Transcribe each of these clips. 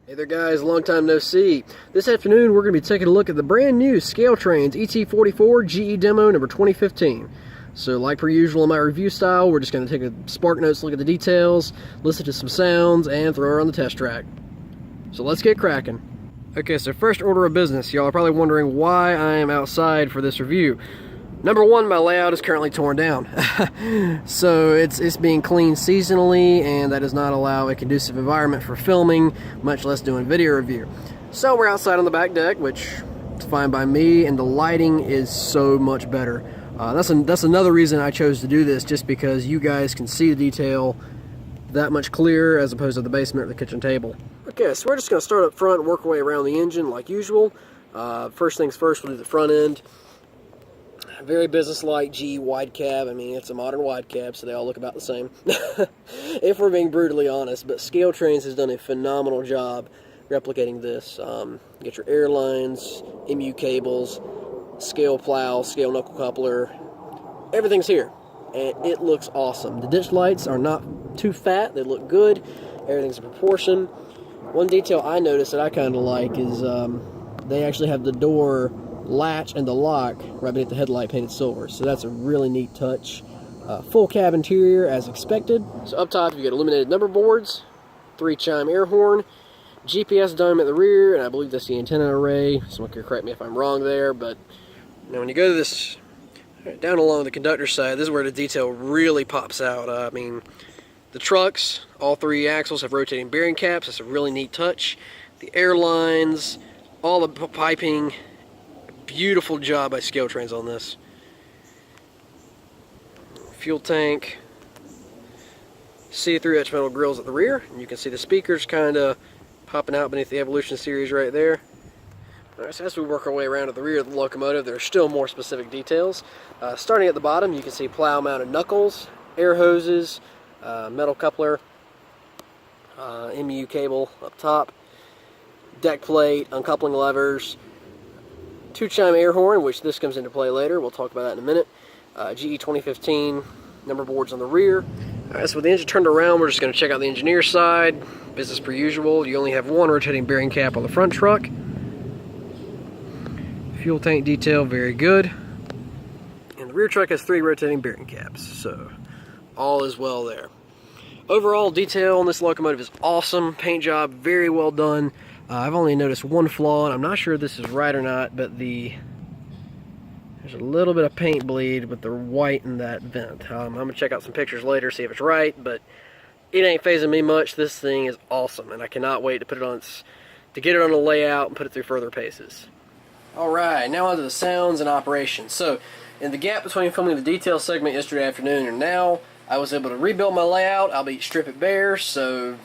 Hey there guys, long time no see. This afternoon we're going to be taking a look at the brand new ScaleTrains ET44 GE demo number 2015. So like per usual in my review style, we're just going to take a spark notes, look at the details, listen to some sounds, and throw her on the test track. So let's get cracking. Okay, so first order of business. Y'all are probably wondering why I am outside for this review. Number one, my layout is currently torn down. So it's being cleaned seasonally, and that does not allow a conducive environment for filming, much less doing video review. So we're outside on the back deck, which is fine by me, and the lighting is so much better. That's another reason I chose to do this, just because you guys can see the detail that much clearer as opposed to the basement or the kitchen table. Okay, so we're just going to start up front and work our way around the engine like usual. First things first, we'll do the front end. Very business-like GE wide cab. I mean, it's a modern wide cab, so they all look about the same. If we're being brutally honest, but ScaleTrains has done a phenomenal job replicating this. Get your air lines, MU cables, scale plow, scale knuckle coupler. Everything's here, and it looks awesome. The ditch lights are not too fat. They look good. Everything's in proportion. One detail I noticed that I kind of like is they actually have the door latch and the lock right beneath the headlight painted silver, so that's a really neat touch. Full cab interior as expected. So up top you get illuminated number boards, 3-chime air horn, GPS dome at the rear, and I believe that's the antenna array. Someone can correct me if I'm wrong there, but now when you go to this down along the conductor side, this is where the detail really pops out. I mean, the trucks, all 3 axles have rotating bearing caps. That's a really neat touch. The air lines, all the piping. Beautiful job by ScaleTrains on this. Fuel tank, see-through etched metal grills at the rear, and you can see the speakers kind of popping out beneath the Evolution series right there. Alright, so as we work our way around to the rear of the locomotive, there are still more specific details. Starting at the bottom, you can see plow-mounted knuckles, air hoses, metal coupler, MU cable up top, deck plate, uncoupling levers, 2-chime air horn, which this comes into play later. We'll talk about that in a minute. GE 2015 number boards on the rear. Alright, so with the engine turned around, we're just going to check out the engineer side. Business per usual. You only have 1 rotating bearing cap on the front truck. Fuel tank detail, very good. And the rear truck has 3 rotating bearing caps, so all is well there. Overall detail on this locomotive is awesome. Paint job, very well done. I've only noticed one flaw, and I'm not sure if this is right or not, but there's a little bit of paint bleed with the white in that vent. I'm going to check out some pictures later, see if it's right, but it ain't phasing me much. This thing is awesome, and I cannot wait to put it on to get it on the layout and put it through further paces. Alright, now onto the sounds and operations. So, in the gap between filming the detail segment yesterday afternoon and now, I was able to rebuild my layout. I'll be strip it bare, so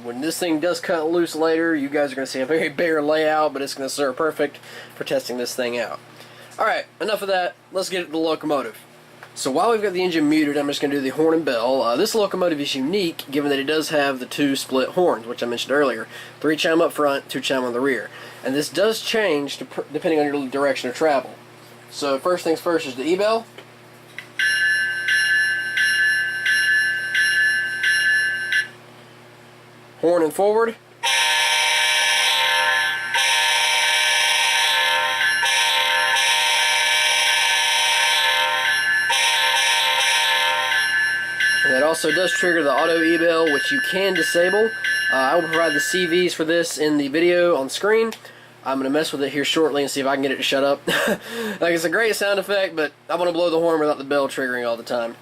when this thing does cut loose later, you guys are going to see a very bare layout, but it's going to serve perfect for testing this thing out. Alright, enough of that. Let's get to the locomotive. So while we've got the engine muted, I'm just going to do the horn and bell. This locomotive is unique, given that it does have the 2 split horns, which I mentioned earlier. 3-chime up front, 2-chime on the rear. And this does change depending on your direction of travel. So first things first is the E-bell. Horn and forward. And that also does trigger the auto E-bell, which you can disable. I will provide the CVs for this in the video on screen. I'm going to mess with it here shortly and see if I can get it to shut up. Like, it's a great sound effect, but I want to blow the horn without the bell triggering all the time.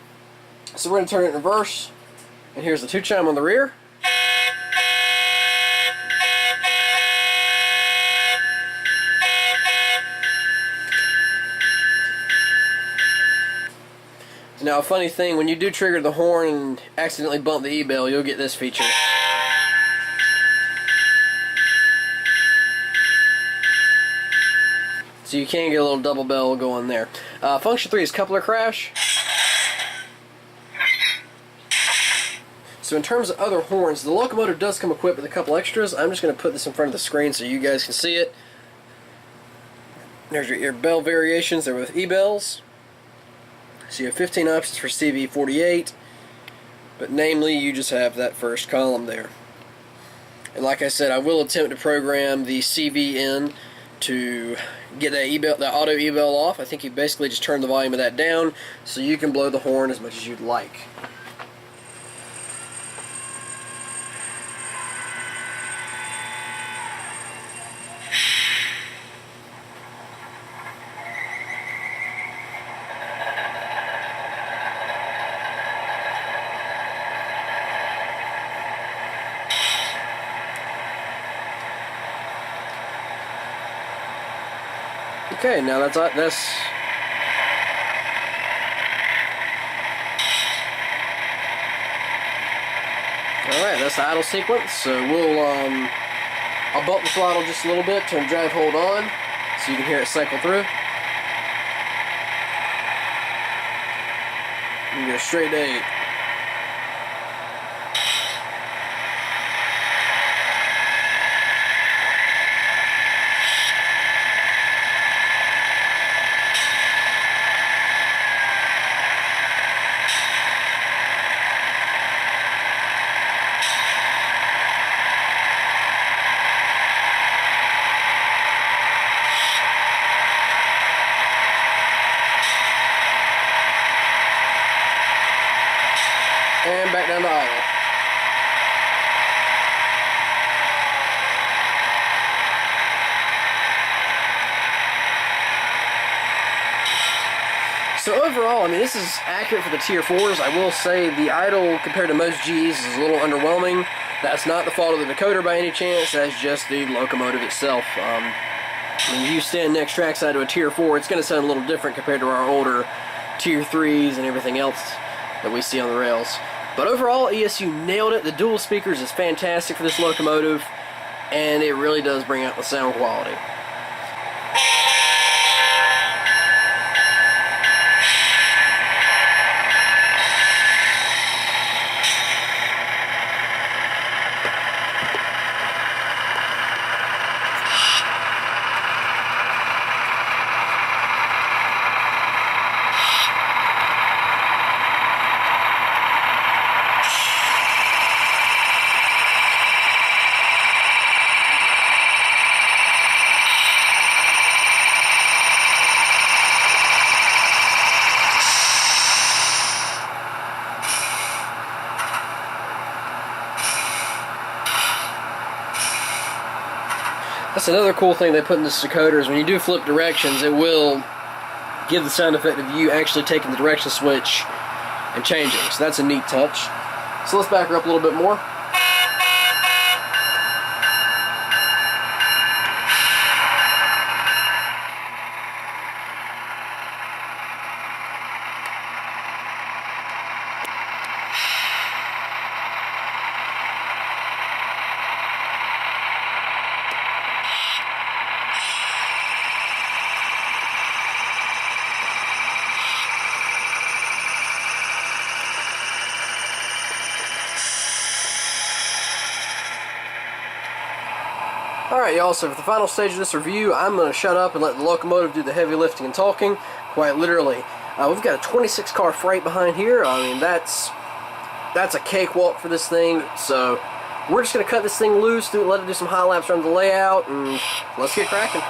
So we're going to turn it in reverse. And here's the 2-chime on the rear. Now, a funny thing, when you do trigger the horn and accidentally bump the E-bell, you'll get this feature. So you can get a little double bell going there. Function 3 is coupler crash. So in terms of other horns, the locomotive does come equipped with a couple extras. I'm just going to put this in front of the screen so you guys can see it. There's your bell variations. They're with E-bells. So you have 15 options for CV48, but namely you just have that first column there. And like I said, I will attempt to program the CV in to get that auto e-bell off. I think you basically just turn the volume of that down so you can blow the horn as much as you'd like. Okay, now that's alright, that's the idle sequence. So I'll bump the throttle just a little bit, turn drive hold on, so you can hear it cycle through. You go straight to 8. And back down to idle. So overall, I mean, this is accurate for the Tier 4s. I will say the idle compared to most Gs is a little underwhelming. That's not the fault of the decoder by any chance. That's just the locomotive itself. When you stand next trackside to a Tier 4, it's going to sound a little different compared to our older Tier 3s and everything else that we see on the rails. But overall, ESU nailed it. The dual speakers is fantastic for this locomotive, and it really does bring out the sound quality. That's another cool thing they put in this decoder is when you do flip directions, it will give the sound effect of you actually taking the direction switch and changing. So that's a neat touch. So let's back her up a little bit more. Alright y'all, so for the final stage of this review, I'm going to shut up and let the locomotive do the heavy lifting and talking, quite literally. We've got a 26 car freight behind here. I mean, that's a cakewalk for this thing, so we're just going to cut this thing loose, let it do some high laps around the layout, and let's get cracking.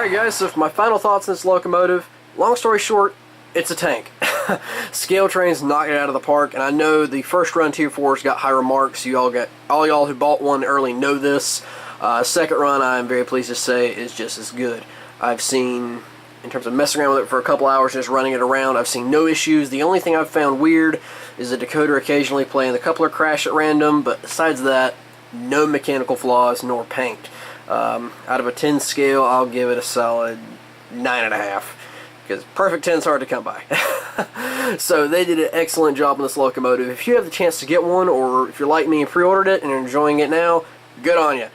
Alright guys, so for my final thoughts on this locomotive, long story short, it's a tank. ScaleTrains knocked it out of the park, and I know the first run Tier 4's got high remarks. All y'all who bought one early know this. Second run, I'm very pleased to say, is just as good. I've seen, in terms of messing around with it for a couple hours, just running it around, I've seen no issues. The only thing I've found weird is the decoder occasionally playing the coupler crash at random, but besides that, no mechanical flaws nor paint. Out of a 10 scale, I'll give it a solid 9.5. Because perfect 10's hard to come by. So they did an excellent job on this locomotive. If you have the chance to get one, or if you're like me and pre-ordered it and are enjoying it now, good on you.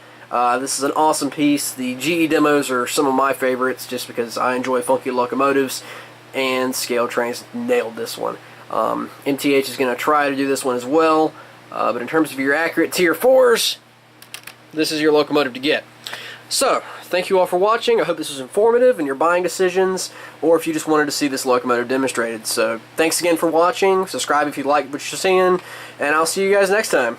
This is an awesome piece. The GE demos are some of my favorites just because I enjoy funky locomotives, and ScaleTrains nailed this one. MTH is going to try to do this one as well, but in terms of your accurate Tier 4s, this is your locomotive to get. So, thank you all for watching. I hope this was informative in your buying decisions, or if you just wanted to see this locomotive demonstrated. So, thanks again for watching. Subscribe if you like what you're seeing, and I'll see you guys next time.